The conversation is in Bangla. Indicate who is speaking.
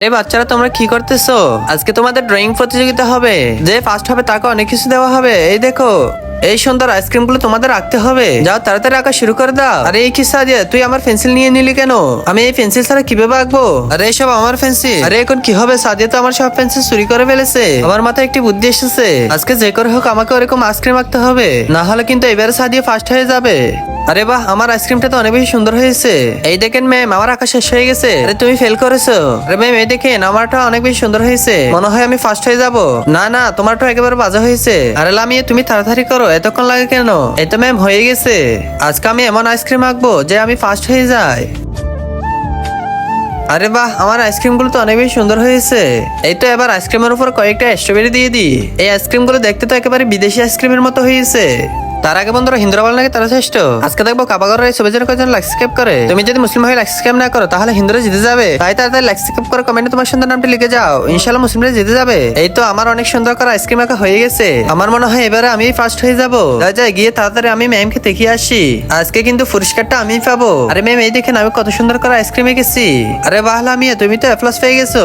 Speaker 1: এই বাচ্চারা তোমরা কি করতেছো? আজকে তোমাদের ড্রয়িং প্রতিযোগিতা হবে। যে ফার্স্ট হবে তাকে অনেক কিছু দেওয়া হবে। এই দেখো, এই সুন্দর আইসক্রিম গুলো তোমাদের রাখতে হবে। যাও তাড়াতাড়ি আঁকা শুরু করে দাও। আরে এই কি সাজিয়া, তুই আমার পেন্সিল নিয়ে নিলি কেন? আমি এই পেন্সিল ছাড়া কিভাবে আঁকবো? আরে এসব আমার পেন্সিল। আরে এখন কি হবে? সাজিয়া তো আমার সব পেন্সিল চুরি করে ফেলেছে। আমার মাথায় একটি বুদ্ধি এসেছে। আজকে যে করে হোক আমাকে ওরকম আইসক্রিম আঁকতে হবে, না হলে কিন্তু এবারে সাজিয়া ফার্স্ট হয়ে যাবে। আরে বাহ, আমার আইসক্রিমটা তো অনেক বেশি সুন্দর হয়েছে। এই দেখেন ম্যাম, আমার আঁকা শেষ হয়ে গেছে। আরে তুমি ফেল করেছো। আরে ম্যাম এই দেখেন, আমারটা অনেক বেশি সুন্দর হয়েছে। মনে হয় আমি ফার্স্ট হয়ে যাব। না না, তোমারটা একেবারে বাজে হয়েছে। আরে লামিয়ে তুমি তাড়াতাড়ি করো, এতক্ষণ লাগে কেন? এই তো ম্যাম হয়ে গেছে। আজকে আমি এমন আইসক্রিম আঁকবো যে আমি ফার্স্ট হয়ে যাই। আরে বাহ, আমার আইসক্রিম গুলো তো অনেক বেশি সুন্দর হয়েছে। এই তো এবার আইসক্রিমের উপর কয়েকটা স্ট্রবেরি দিয়ে দিই। এই আইসক্রিম গুলো দেখতে তো একেবারে বিদেশি আইসক্রিমের মতো হয়েছে। তার আগে বন্ধুরা, হিন্দুরা বলে নাকি তারা শ্রেষ্ঠ। আজকে দেখবো কাবাগরের এই ছবির জন্য কয়েকজন লাইক সাবস্ক্রাইব করে। তুমি যদি মুসলিম হয়ে লাইক সাবস্ক্রাইব না করো তাহলে হিন্দুরা জিতে যাবে। তাই তাড়াতাড়ি লাইক সাবস্ক্রাইব করে কমেন্টে তোমার সুন্দর নামটি লিখে যাও। ইনশাআল্লাহ মুসলিমরা জিতে যাবে। এই তো আমার অনেক সুন্দর করে আইসক্রিম আঁকা হয়ে গেছে। আমার মনে হয় এবারে আমি ফার্স্ট হয়ে যাবো। যাই গিয়ে তাড়াতাড়ি আমি ম্যামকে দেখিয়ে আসি। আজকে কিন্তু পুরস্কারটা আমি পাবো। আরে ম্যাম এই দেখেন, আমি কত সুন্দর করে আইসক্রিম এঁকেছি। আরে বাহ লামিয়া, তুমি তো এ প্লাস পেয়ে গেছো।